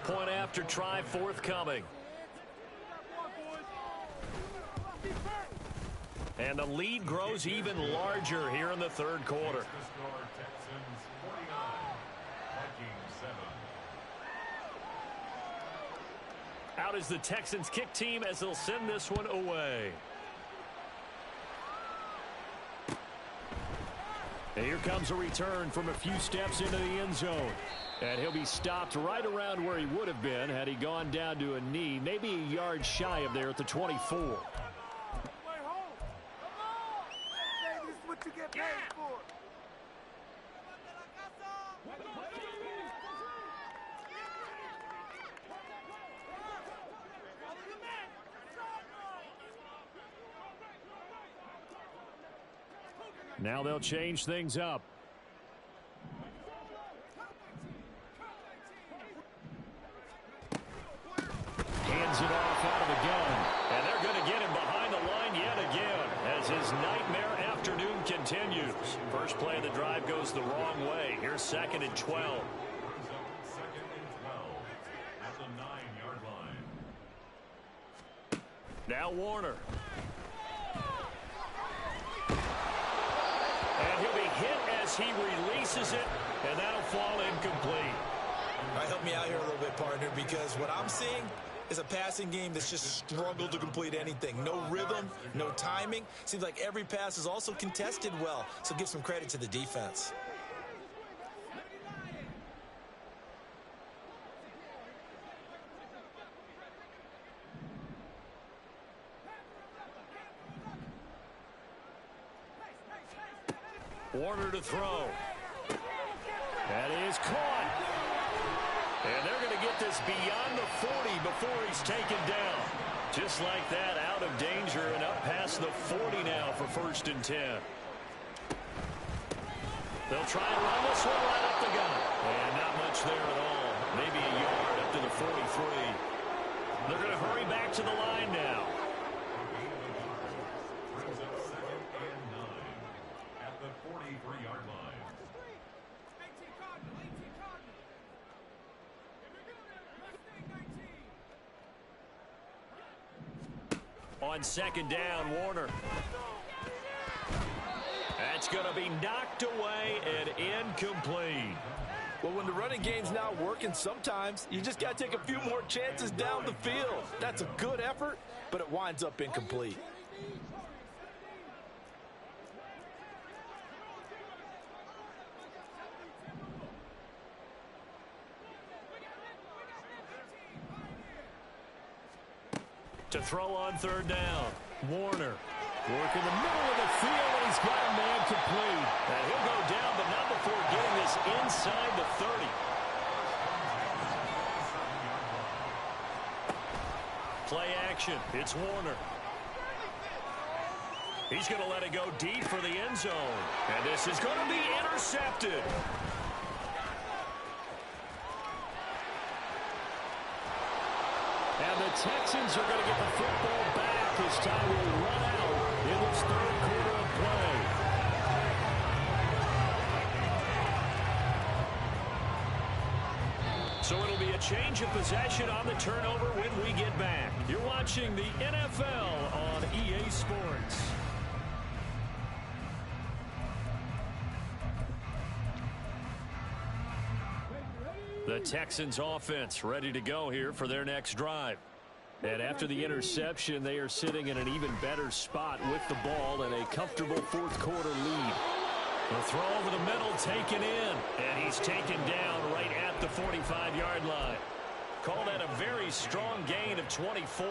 Point after try forthcoming. And the lead grows even larger here in the third quarter. Texans 49, Vikings 7. Out is the Texans kick team as they'll send this one away. And here comes a return from a few steps into the end zone. And he'll be stopped right around where he would have been had he gone down to a knee, maybe a yard shy of there at the 24. Now they'll change things up. Hands it off out of the gun. And they're going to get him behind the line yet again as his nightmare afternoon continues. First play of the drive goes the wrong way. Here's 2nd and 12. Second and 12 at the 9-yard line. Now Warner. And he'll be hit as he releases it, and that'll fall incomplete. All right, help me out here a little bit, partner, because what I'm seeing is a passing game that's just struggled to complete anything. No rhythm, no timing. Seems like every pass is also contested well, so give some credit to the defense. Warner to throw. That is caught. And they're going to get this beyond the 40 before he's taken down. Just like that, out of danger and up past the 40 now for 1st and 10. They'll try and run this one right up the gut. And not much there at all. Maybe a yard up to the 43. They're going to hurry back to the line now. Brings up 2nd and 9 at the 43-yard line. On 2nd down, Warner. That's going to be knocked away and incomplete. Well, when the running game's not working, sometimes you just got to take a few more chances down the field. That's a good effort, but it winds up incomplete. To throw on 3rd down, Warner. Working the middle of the field, and he's got a man complete. And he'll go down, but not before getting this inside the 30. Play action. It's Warner. He's going to let it go deep for the end zone. And this is going to be intercepted. And the Texans are going to get the football back as time will run out in this third quarter of play. So it'll be a change of possession on the turnover when we get back. You're watching the NFL on EA Sports. The Texans offense ready to go here for their next drive. And after the interception, they are sitting in an even better spot with the ball and a comfortable fourth quarter lead. The throw over the middle taken in, and he's taken down right at the 45-yard line. Call that a very strong gain of 24.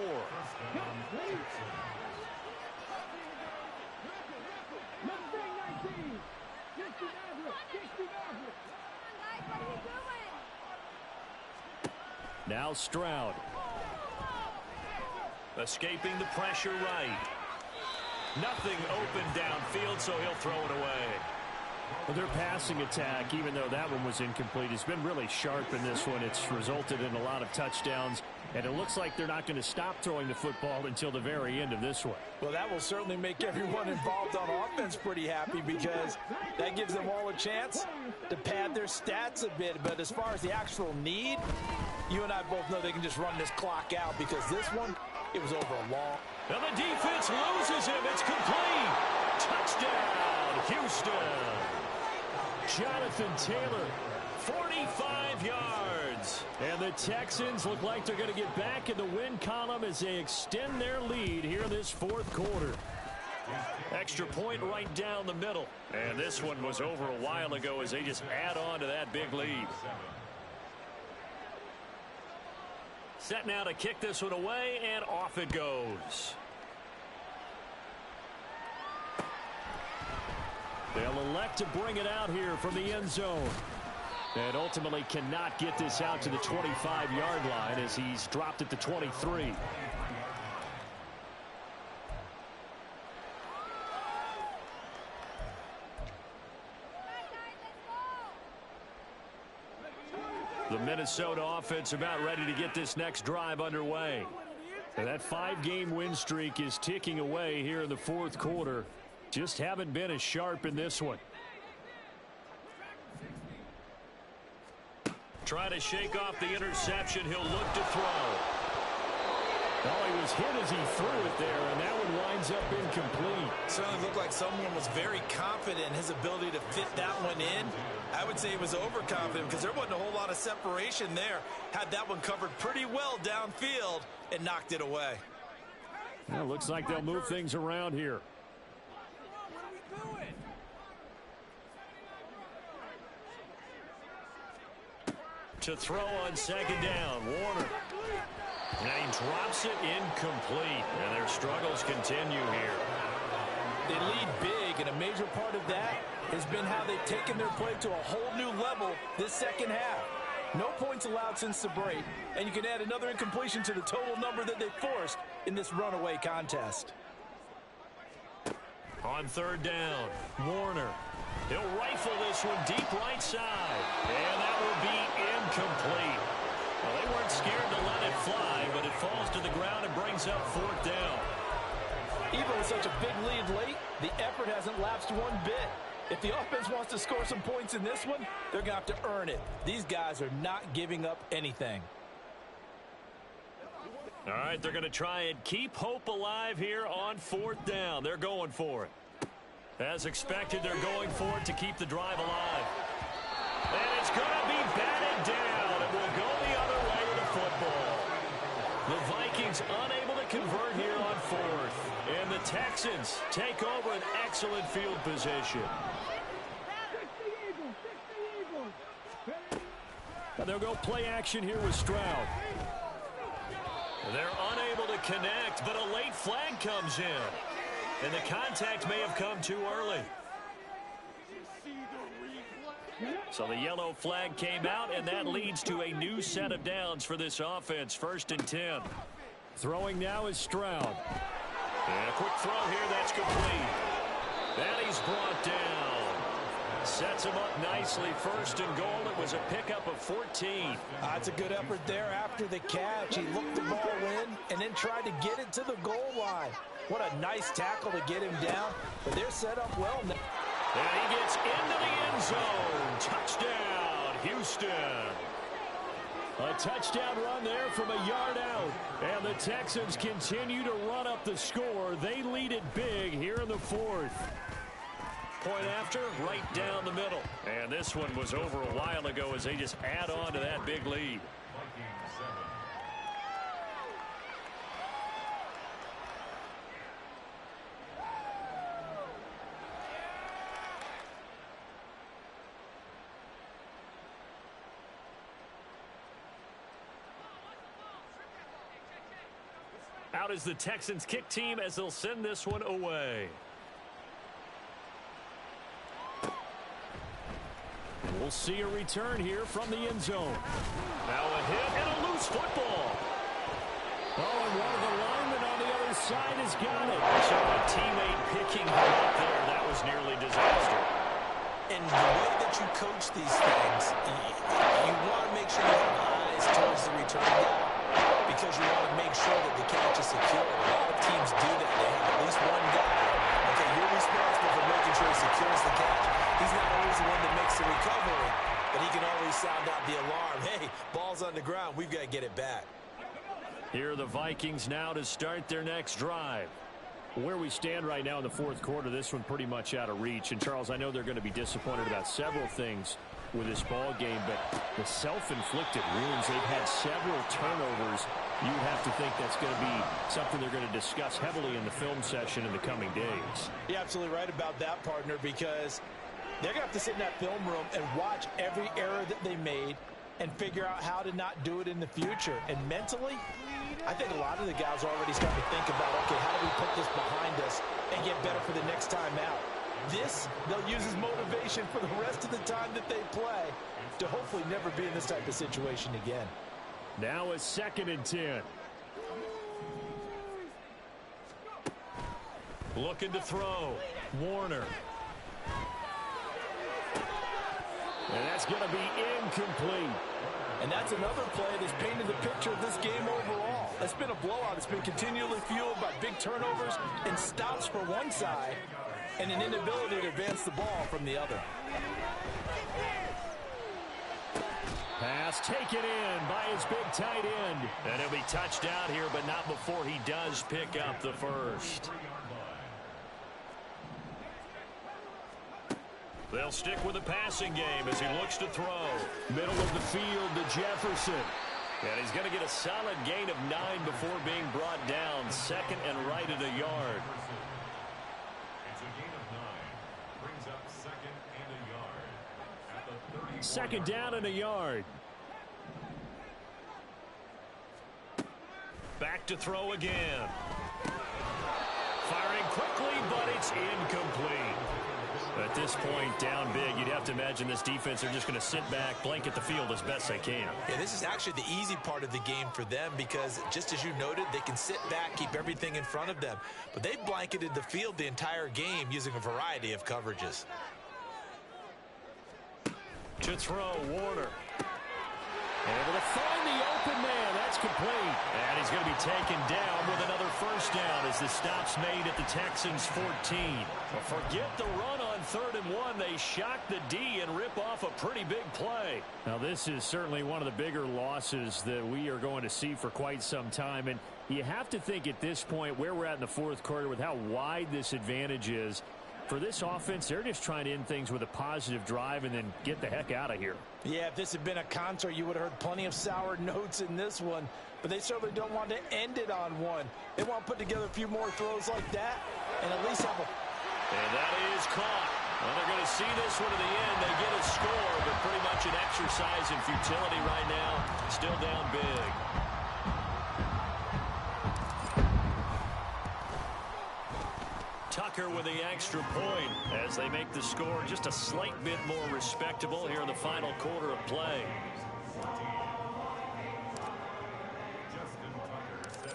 Now Stroud. Escaping the pressure right. Nothing open downfield, so he'll throw it away. Well, their passing attack, even though that one was incomplete, has been really sharp in this one. It's resulted in a lot of touchdowns, and it looks like they're not going to stop throwing the football until the very end of this one. Well, that will certainly make everyone involved on offense pretty happy because that gives them all a chance to pad their stats a bit. But as far as the actual need, you and I both know they can just run this clock out because this one, it was over a long. And the defense loses him. It's complete. Touchdown, Houston. Jonathan Taylor, 45 yards. And the Texans look like they're going to get back in the win column as they extend their lead here in this fourth quarter. Extra point right down the middle. And this one was over a while ago as they just add on to that big lead. Set now to kick this one away, and off it goes. They'll elect to bring it out here from the end zone. And ultimately cannot get this out to the 25-yard line as he's dropped at the 23. The Minnesota offense about ready to get this next drive underway. And that 5-game win streak is ticking away here in the fourth quarter. Just haven't been as sharp in this one. Try to shake off the interception. He'll look to throw. Oh, he was hit as he threw it there, and that one winds up incomplete. Certainly looked like someone was very confident in his ability to fit that one in. I would say he was overconfident because there wasn't a whole lot of separation there. Had that one covered pretty well downfield and knocked it away. Well, looks like they'll move things around here. To throw on second down, Warner. And he drops it incomplete. And their struggles continue here. They lead big, and a major part of that has been how they've taken their play to a whole new level this second half. No points allowed since the break, and you can add another incompletion to the total number that they forced in this runaway contest. On third down, Warner. He'll rifle this one deep right side. And that will be incomplete. Well, they weren't scared to let it fly, but it falls to the ground and brings up fourth down. Even with such a big lead late, the effort hasn't lapsed one bit. If the offense wants to score some points in this one, they're going to have to earn it. These guys are not giving up anything. All right, they're going to try and keep hope alive here on fourth down. They're going for it. As expected, they're going for it to keep the drive alive. And it's going to be batted down. It will go the other way with the football. The Vikings unable to convert here on fourth. And the Texans take over an excellent field position. And they'll go play action here with Stroud. They're unable to connect, but a late flag comes in. And the contact may have come too early. So the yellow flag came out, and that leads to a new set of downs for this offense. 1st and 10. Throwing now is Stroud. And a quick throw here, that's complete. And he's brought down. Sets him up nicely. 1st and goal. It was a pickup of 14. That's a good effort there after the catch. He looked the ball in and then tried to get it to the goal line. What a nice tackle to get him down, but they're set up well now. And he gets into the end zone. Touchdown, Houston. A touchdown run there from a yard out. And the Texans continue to run up the score. They lead it big here in the fourth. Point after, right down the middle. And this one was over a while ago as they just add on to that big lead. Out is the Texans kick team as they'll send this one away. We'll see a return here from the end zone. Now a hit and a loose football. Oh, and one of the linemen on the other side has got it. So a teammate picking him up there. That was nearly disaster. And the way that you coach these things, you want to make sure you have eyes towards the return guy, because you want to make sure that the catch is secure. A lot of teams do that. They have at least one guy. Okay, you're responsible for making sure he secures the catch. He's not always the one that makes the recovery, but he can always sound out the alarm. Hey, ball's on the ground. We've got to get it back. Here are the Vikings now to start their next drive. Where we stand right now in the fourth quarter, this one pretty much out of reach. And, Charles, I know they're going to be disappointed about several things with this ball game, but the self-inflicted wounds, they've had several turnovers. You have to think that's going to be something they're going to discuss heavily in the film session in the coming days. You're absolutely right about that, partner, because they're going to have to sit in that film room and watch every error that they made and figure out how to not do it in the future. And mentally, I think a lot of the guys are already starting to think about, okay, how do we put this behind us and get better for the next time out? This, they'll use as motivation for the rest of the time that they play to hopefully never be in this type of situation again. Now a 2nd and 10. Looking to throw. Warner. And that's going to be incomplete. And that's another play that's painted the picture of this game overall. It's been a blowout. It's been continually fueled by big turnovers and stops for one side and an inability to advance the ball from the other. Pass taken in by his big tight end. And he'll be touched out here, but not before he does pick up the first. They'll stick with the passing game as he looks to throw. Middle of the field to Jefferson. And he's going to get a solid gain of 9 before being brought down. 2nd and right at a yard. It's a gain of 9. Brings up 2nd and a yard. At the 2nd down and a yard. Back to throw again. Firing quickly, but it's incomplete. At this point, down big, you'd have to imagine this defense are just going to sit back, blanket the field as best they can. Yeah, this is actually the easy part of the game for them because, just as you noted, they can sit back, keep everything in front of them. But they've blanketed the field the entire game using a variety of coverages. To throw, Warner. Able to find the open man. That's complete. And he's going to be taken down with another first down as the stop's made at the Texans' 14. Well, forget the run on 3rd and 1. They shock the D and rip off a pretty big play. Now, this is certainly one of the bigger losses that we are going to see for quite some time. And you have to think at this point where we're at in the fourth quarter with how wide this advantage is. For this offense, they're just trying to end things with a positive drive and then get the heck out of here. Yeah, if this had been a concert, you would have heard plenty of sour notes in this one. But they certainly don't want to end it on one. They want to put together a few more throws like that and at least have a... And that is caught. Well, they're going to see this one to the end. They get a score, but pretty much an exercise in futility right now. Still down big. Tucker with the extra point as they make the score just a slight bit more respectable here in the final quarter of play.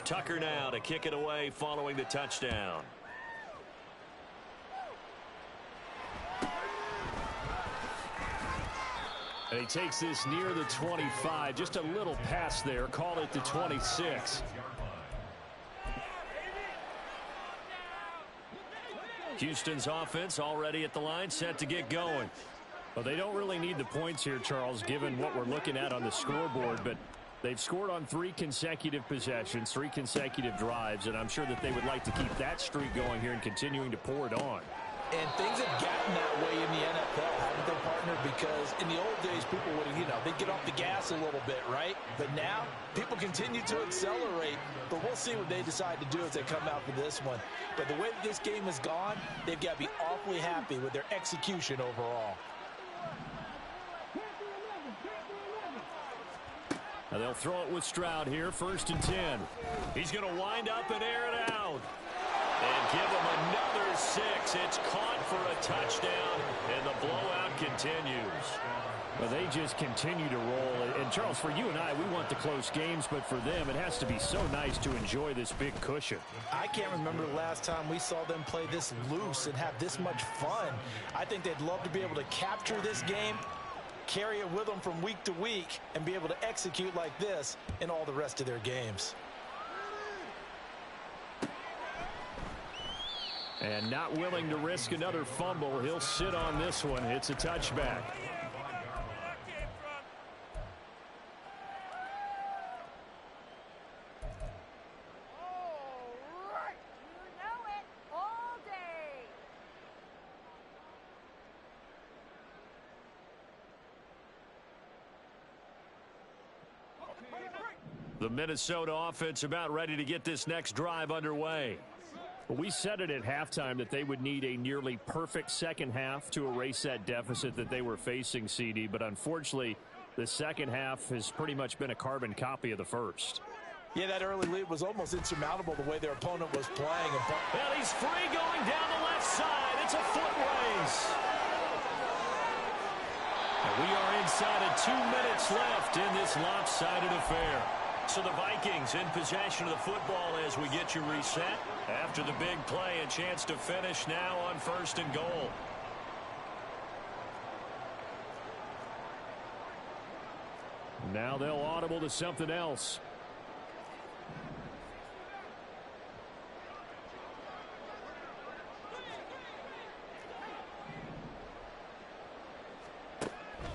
Tucker now to kick it away following the touchdown. And he takes this near the 25. Just a little pass there. Call it the 26. Houston's offense already at the line, set to get going. Well, they don't really need the points here, Charles, given what we're looking at on the scoreboard, but they've scored on 3 consecutive possessions, 3 consecutive drives, and I'm sure that they would like to keep that streak going here and continuing to pour it on. And things have gotten that way in the NFL, haven't they, partner? Because in the old days, people would, they'd get off the gas a little bit, right? But now, people continue to accelerate. But we'll see what they decide to do as they come out for this one. But the way that this game has gone, they've got to be awfully happy with their execution overall. Now they'll throw it with Stroud here, 1st and 10. He's going to wind up and air it out. And give him another 6. It's caught for a touchdown, and the blowout continues. Well, they just continue to roll. And, Charles, for you and I, we want the close games, but for them, it has to be so nice to enjoy this big cushion. I can't remember the last time we saw them play this loose and have this much fun. I think they'd love to be able to capture this game, carry it with them from week to week, and be able to execute like this in all the rest of their games. And not willing to risk another fumble. He'll sit on this one. It's a touchback. The Minnesota offense about ready to get this next drive underway. We said it at halftime that they would need a nearly perfect second half to erase that deficit that they were facing, CD. But unfortunately, the second half has pretty much been a carbon copy of the first. Yeah, that early lead was almost insurmountable the way their opponent was playing. Well, he's free going down the left side. It's a foot race. And we are inside of 2 minutes left in this lopsided affair. So the Vikings in possession of the football as we get you reset. After the big play, a chance to finish now on 1st and goal. Now they'll audible to something else.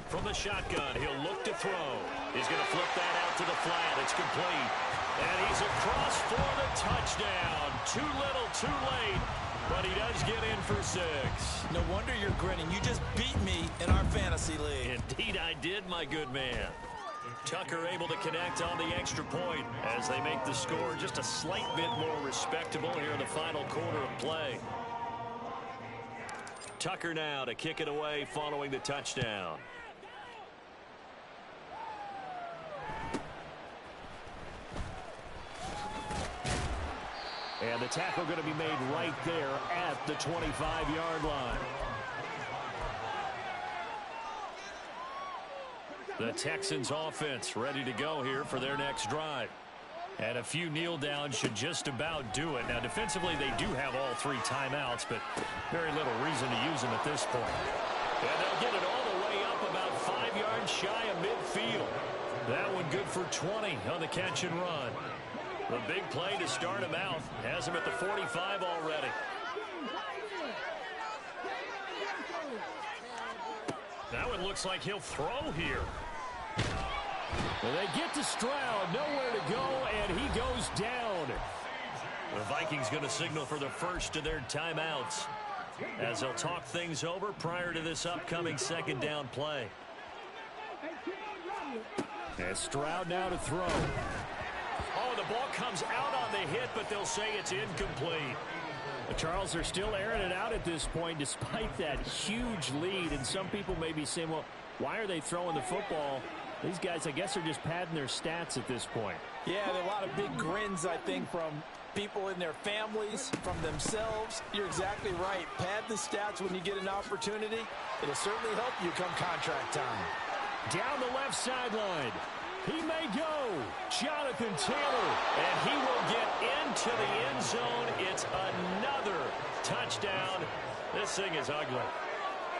From the shotgun, he'll look to throw. He's going to flip that out to the flat. It's complete. And he's across for the touchdown. Too little, too late. But he does get in for 6. No wonder you're grinning. You just beat me in our fantasy league. Indeed I did, my good man. Tucker able to connect on the extra point as they make the score just a slight bit more respectable here in the final quarter of play. Tucker now to kick it away following the touchdown. And the tackle going to be made right there at the 25-yard line. The Texans offense ready to go here for their next drive. And a few kneel downs should just about do it. Now defensively they do have all 3 timeouts, but very little reason to use them at this point. And they'll get it all the way up about 5 yards shy of midfield. That one good for 20 on the catch and run. The big play to start him out. Has him at the 45 already. Now it looks like he'll throw here. Well, they get to Stroud, nowhere to go, and he goes down. The Vikings going to signal for the first of their timeouts as they'll talk things over prior to this upcoming second down play. And Stroud now to throw. Oh, the ball comes out on the hit, but they'll say it's incomplete. Charles, they're still airing it out at this point despite that huge lead. And some people may be saying, well, why are they throwing the football? These guys, I guess, are just padding their stats at this point. Yeah, there are a lot of big grins, I think, from people in their families, from themselves. You're exactly right. Pad the stats when you get an opportunity. It'll certainly help you come contract time. Down the left sideline. He may go. Jonathan Taylor. And he will get into the end zone. It's another touchdown. This thing is ugly.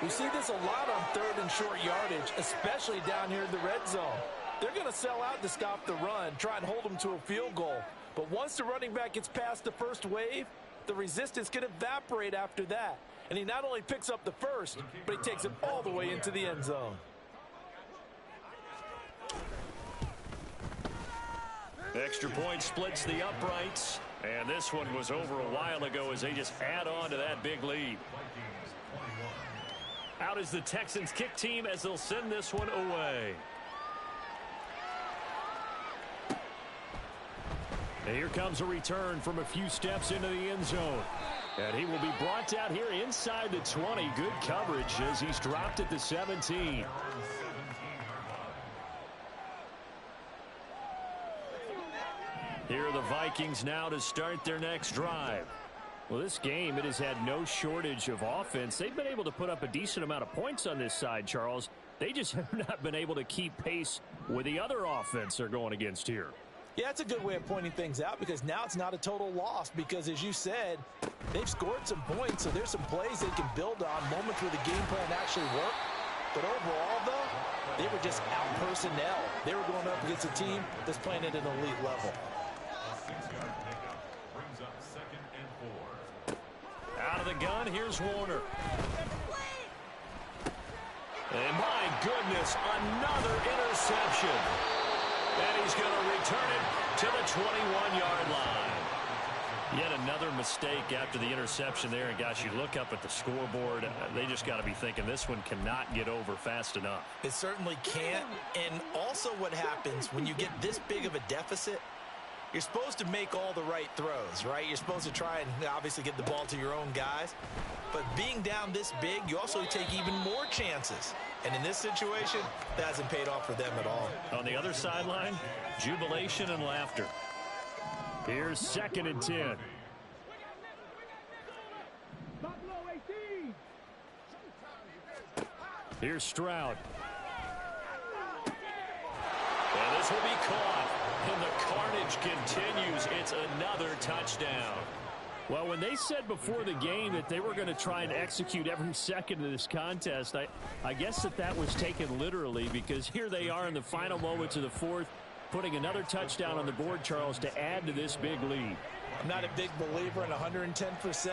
We see this a lot on 3rd and short yardage, especially down here in the red zone. They're going to sell out to stop the run, try and hold them to a field goal. But once the running back gets past the first wave, the resistance can evaporate after that. And he not only picks up the first, but he takes it all the way into the end zone. Extra point splits the uprights. And this one was over a while ago as they just add on to that big lead. Out is the Texans kick team as they'll send this one away. And here comes a return from a few steps into the end zone. And he will be brought out here inside the 20. Good coverage as he's dropped at the 17. Here are the Vikings now to start their next drive. Well, this game, it has had no shortage of offense. They've been able to put up a decent amount of points on this side, Charles. They just have not been able to keep pace with the other offense they're going against here. Yeah, that's a good way of pointing things out because now it's not a total loss because, as you said, they've scored some points, so there's some plays they can build on, moments where the game plan actually worked. But overall, though, they were just out personnel. They were going up against a team that's playing at an elite level. Out of the gun, here's Warner. And my goodness, another interception. And he's going to return it to the 21-yard line. Yet another mistake after the interception there. And, gosh, you look up at the scoreboard, they just got to be thinking this one cannot get over fast enough. It certainly can't. And also what happens when you get this big of a deficit, you're supposed to make all the right throws, right? You're supposed to try and obviously get the ball to your own guys. But being down this big, you also take even more chances. And in this situation, that hasn't paid off for them at all. On the other sideline, jubilation and laughter. Here's 2nd and 10. Here's Stroud. And this will be caught. And the carnage continues. It's another touchdown. Well, when they said before the game that they were going to try and execute every second of this contest, I guess that was taken literally because here they are in the final moments of the fourth, putting another touchdown on the board, Charles, to add to this big lead. I'm not a big believer in 110%,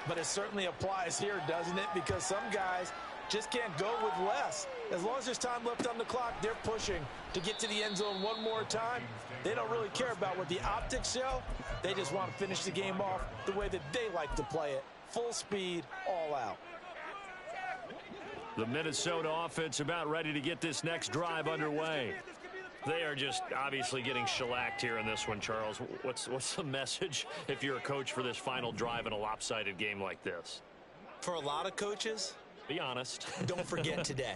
but it certainly applies here, doesn't it? Because some guys just can't go with less. As long as there's time left on the clock, they're pushing to get to the end zone one more time. They don't really care about what the optics show. They just want to finish the game off the way that they like to play it. Full speed, all out. The Minnesota offense about ready to get this next drive underway. They are just obviously getting shellacked here in this one, Charles. What's the message if you're a coach for this final drive in a lopsided game like this? For a lot of coaches, be honest. Don't forget today.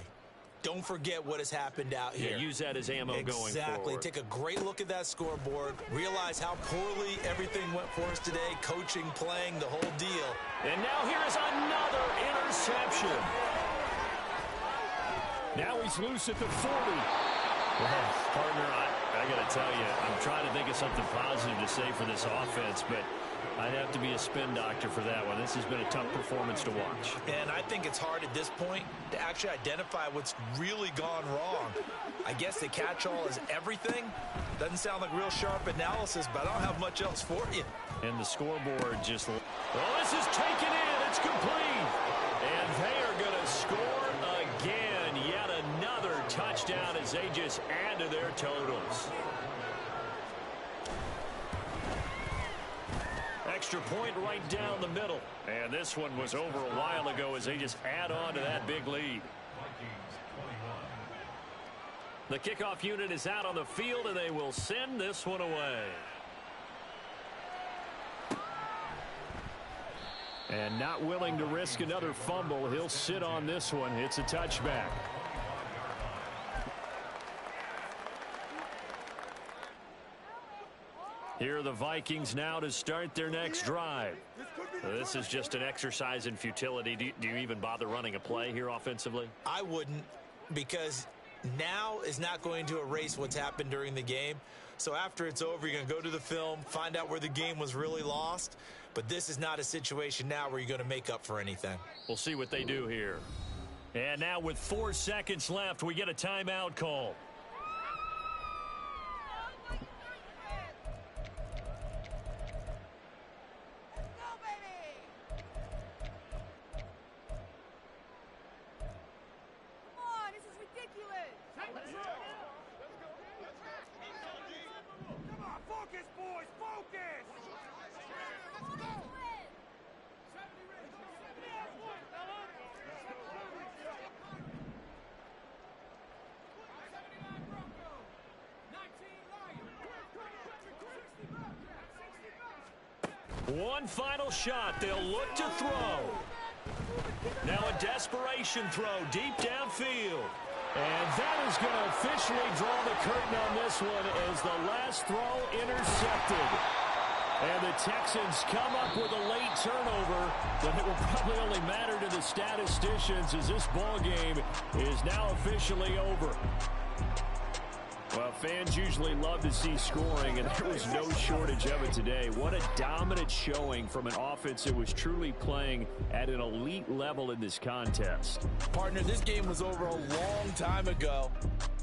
Don't forget what has happened out here. Yeah, use that as ammo going forward. Exactly. Take a great look at that scoreboard. Realize how poorly everything went for us today. Coaching, playing, the whole deal. And now here is another interception. Now he's loose at the 40. Well, partner, I got to tell you, I'm trying to think of something positive to say for this offense, but I'd have to be a spin doctor for that one. This has been a tough performance to watch. And I think it's hard at this point to actually identify what's really gone wrong. I guess the catch-all is everything. Doesn't sound like real sharp analysis, but I don't have much else for you. And the scoreboard just... Well, this is taken in. It's complete. And they are going to score again. Yet another touchdown as they just add to their totals. Extra point right down the middle. And this one was over a while ago as they just add on to that big lead. The kickoff unit is out on the field, and they will send this one away. And not willing to risk another fumble, he'll sit on this one. It's a touchback. Here are the Vikings now to start their next drive. This is just an exercise in futility. Do you even bother running a play here offensively? I wouldn't, because now is not going to erase what's happened during the game. So after it's over, you're going to go to the film, find out where the game was really lost. But this is not a situation now where you're going to make up for anything. We'll see what they do here. And now with 4 seconds left, we get a timeout call. One final shot. They'll look to throw. Now a desperation throw deep downfield. And that is going to officially draw the curtain on this one as the last throw intercepted. And the Texans come up with a late turnover, but it will probably only matter to the statisticians as this ball game is now officially over. Well, fans usually love to see scoring, and there was no shortage of it today. What a dominant showing from an offense that was truly playing at an elite level in this contest. Partner, this game was over a long time ago,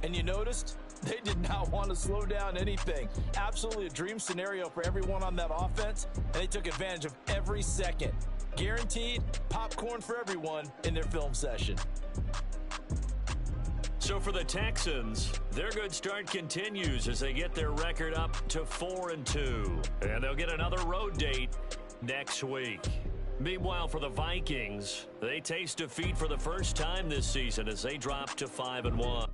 and you noticed they did not want to slow down anything. Absolutely a dream scenario for everyone on that offense, and they took advantage of every second. Guaranteed popcorn for everyone in their film session. So for the Texans, their good start continues as they get their record up to 4-2. And they'll get another road date next week. Meanwhile, for the Vikings, they taste defeat for the first time this season as they drop to 5-1.